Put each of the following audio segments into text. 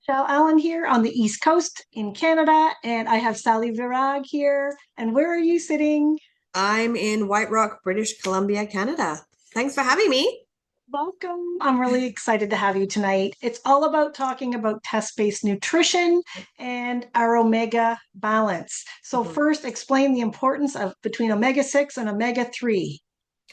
Michelle Allen here on the East Coast in Canada, and I have Sali Virag here. And where are you sitting? I'm in White Rock, British Columbia, Canada. Thanks for having me. Welcome. I'm really excited to have you tonight. It's all about talking about test-based nutrition and our omega balance. So Mhm. first, explain the importance of between omega-6 and omega-3.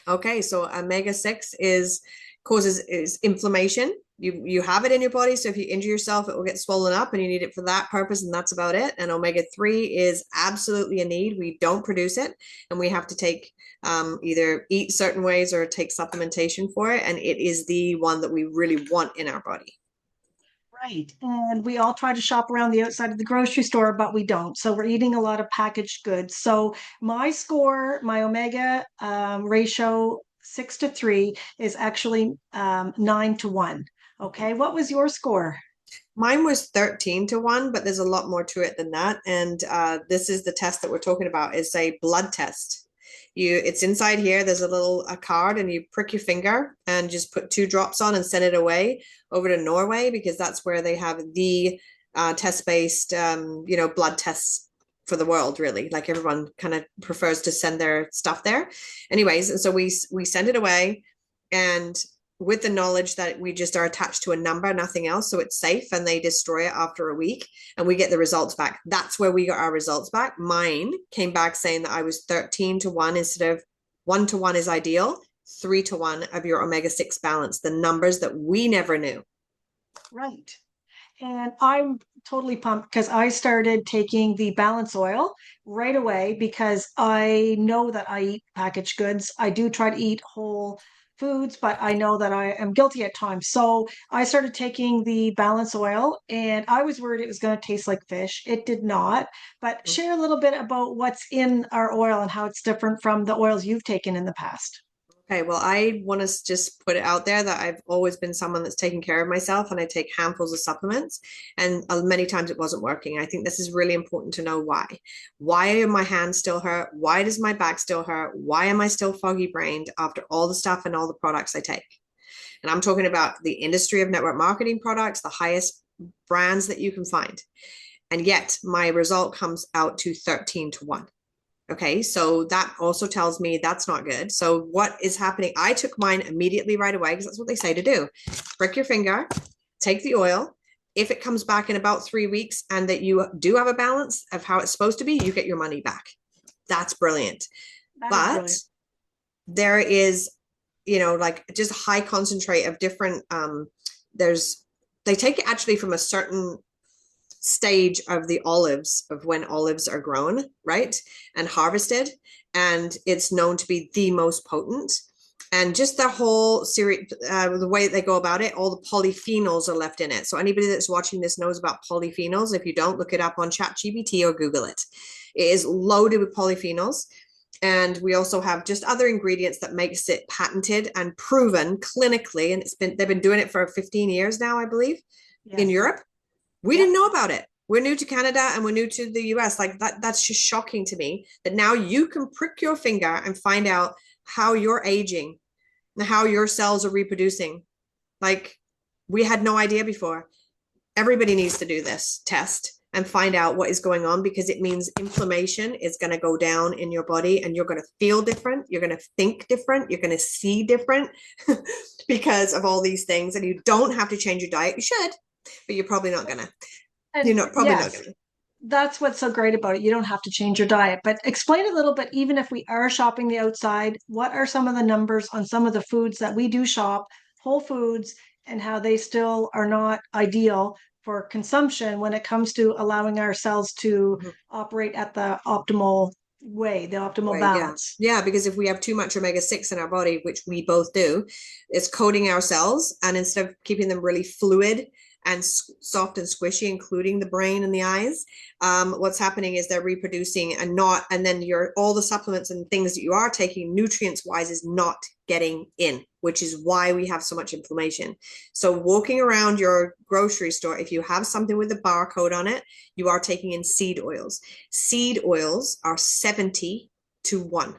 Okay, so omega-6 is causes is inflammation. You have it in your body, so if you injure yourself, it will get swollen up and you need it for that purpose, and that's about it. And omega-3 is absolutely a need. We don't produce it, and we have to take either eat certain ways or take supplementation for it, and it is the one that we really want in our body. Right. And we all try to shop around the outside of the grocery store, but we don't. So we're eating a lot of packaged goods. So my score, my omega ratio 6 to 3 is actually 9 to 1. Okay. What was your score? Mine was 13 to 1, but there's a lot more to it than that. And this is the test that we're talking about. It's a blood test. It's inside here. There's a card, and you prick your finger and just put 2 drops on and send it away over to Norway because that's where they have the test-based, blood tests for the world. Really, like everyone kind of prefers to send their stuff there. Anyways, and so we send it away, and with the knowledge that we just are attached to a number, nothing else. So it's safe, and they destroy it after a week and we get the results back. That's where we got our results back. Mine came back saying that I was 13 to 1 instead of 1 to 1 is ideal, 3 to 1 of your omega-6 balance, the numbers that we never knew. Right. And I'm totally pumped because I started taking the balance oil right away because I know that I eat packaged goods. I do try to eat whole foods, but I know that I am guilty at times. So I started taking the balance oil and I was worried it was going to taste like fish. It did not. But share a little bit about what's in our oil and how it's different from the oils you've taken in the past. Okay, well, I want to just put it out there that I've always been someone that's taken care of myself, and I take handfuls of supplements, and many times it wasn't working. I think this is really important to know why. Why are my hands still hurt? Why does my back still hurt? Why am I still foggy brained after all the stuff and all the products I take? And I'm talking about the industry of network marketing products, the highest brands that you can find. And yet my result comes out to 13 to 1. Okay, so that also tells me that's not good. So what is happening? I took mine immediately right away because that's what they say to do. Prick your finger, take the oil. If it comes back in about 3 weeks and that you do have a balance of how it's supposed to be, you get your money back. That's brilliant. That is But brilliant. there is, like just high concentrate of different, there's, they take it actually from a certain stage of the olives of when olives are grown, right? And harvested. And it's known to be the most potent. And just the whole series, the way they go about it, all the polyphenols are left in it. So anybody that's watching this knows about polyphenols. If you don't, look it up on ChatGPT or Google it. It is loaded with polyphenols. And we also have just other ingredients that makes it patented and proven clinically. And they've been doing it for 15 years now, I believe, in Yes. Europe. We didn't Yep. know about it. We're new to Canada and we're new to the US. Like that's just shocking to me that now you can prick your finger and find out how you're aging and how your cells are reproducing. Like we had no idea before. Everybody needs to do this test and find out what is going on because it means inflammation is going to go down in your body and you're going to feel different. You're going to think different. You're going to see different because of all these things. And you don't have to change your diet. You should, but you're probably not going to. You're And not probably not yes, going to. that's what's so great about it. You don't have to change your diet. But explain a little bit, even if we are shopping the outside, what are some of the numbers on some of the foods that we do shop, whole foods, and how they still are not ideal for consumption when it comes to allowing our cells to Mhm. operate at the optimal way, the optimal Right, yeah. balance. Yeah, because if we have too much omega-6 in our body, which we both do, it's coating our cells. And instead of keeping them really fluid and soft and squishy, including the brain and the eyes, what's happening is they're reproducing and not, and then your all the supplements and things that you are taking nutrients wise is not getting in, which is why we have so much inflammation. So walking around your grocery store, if you have something with a barcode on it, you are taking in seed oils. Seed oils are 70 to 1.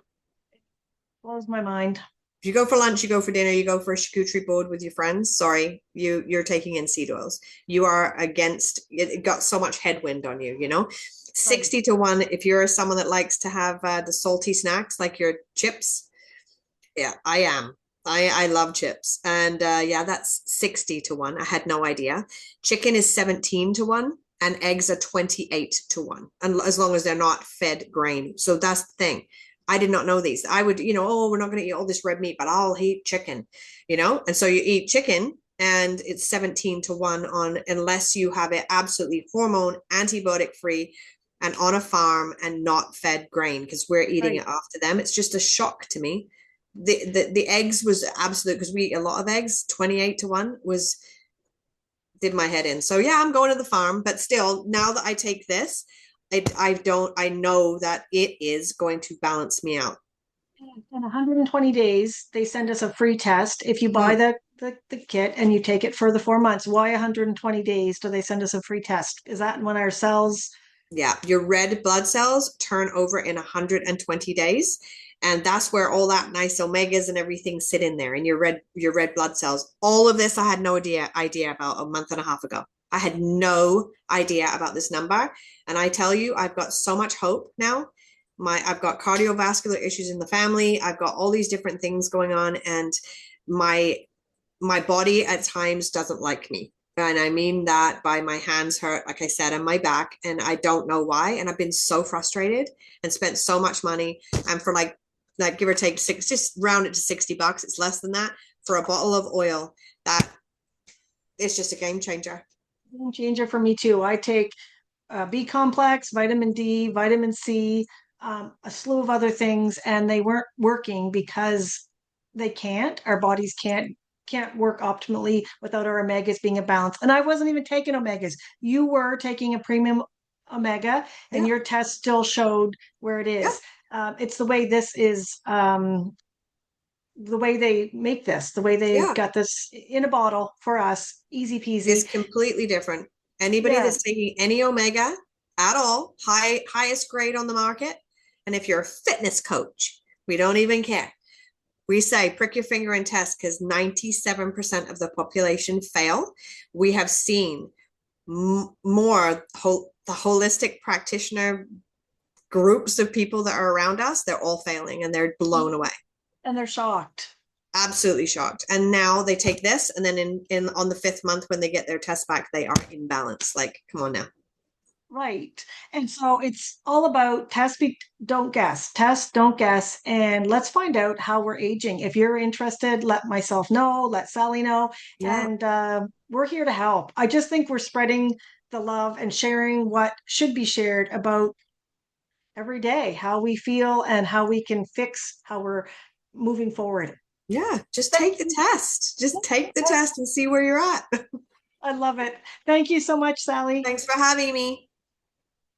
Blows my mind. If you go for lunch, you go for dinner, you go for a charcuterie board with your friends. Sorry, you're taking in seed oils. You are against it. It got so much headwind on you, you know. Right. 60 to 1 if you're someone that likes to have the salty snacks like your chips. Yeah, I am. I love chips. And yeah, that's 60 to 1. I had no idea. Chicken is 17 to 1 and eggs are 28 to 1. And as long as they're not fed grain. So that's the thing. I did not know these. I would, oh, we're not going to eat all this red meat, but I'll eat chicken, And so you eat chicken and it's 17 to 1 on unless you have it absolutely hormone antibiotic free and on a farm and not fed grain because we're eating Right. it after them. It's just a shock to me. The eggs was absolute because we eat a lot of eggs. 28 to 1 was did my head in. So yeah, I'm going to the farm, but still, now that I take this, I know that it is going to balance me out. In 120 days, they send us a free test. If you buy Mm. the kit and you take it for the 4 months, why 120 days do they send us a free test? Is that when our cells? Yeah, your red blood cells turn over in 120 days. And that's where all that nice omegas and everything sit in there in your red blood cells. All of this I had no idea about a month and a half ago. I had no idea about this number. And I tell you, I've got so much hope now. I've got cardiovascular issues in the family. I've got all these different things going on, and my my body at times doesn't like me. And I mean that by my hands hurt, like I said, and my back. And I don't know why. And I've been so frustrated and spent so much money. And for like give or take six, just round it to $60. It's less than that for a bottle of oil. That is just a game changer. Game changer for me too. I take B complex, vitamin D, vitamin C, a slew of other things, and they weren't working because they can't. Our bodies can't work optimally without our omegas being a balance. And I wasn't even taking omegas. You were taking a premium omega, and Yeah. your test still showed where it Yeah. is. It's the way this is. The way they make this, the way they've Yeah. got this in a bottle for us, easy peasy. Is completely different. Anybody Yeah, that's taking any omega at all, highest grade on the market, and if you're a fitness coach, we don't even care. We say prick your finger and test because 97% of the population fail. We have seen more the holistic practitioner groups of people that are around us, they're all failing and they're blown away. and they're shocked. Absolutely shocked. And now they take this, and then in on the 5th month when they get their test back, they are in balance. Like, come on now. Right. And so it's all about don't guess, test, don't guess. And let's find out how we're aging. If you're interested, let myself know, let Sally know. Yeah. And we're here to help. I just think we're spreading the love and sharing what should be shared about every day, how we feel and how we can fix how we're moving forward. Yeah. Just Thank take the you. test. Just take the test and see where you're at. I love it. Thank you so much, Sally. Thanks for having me.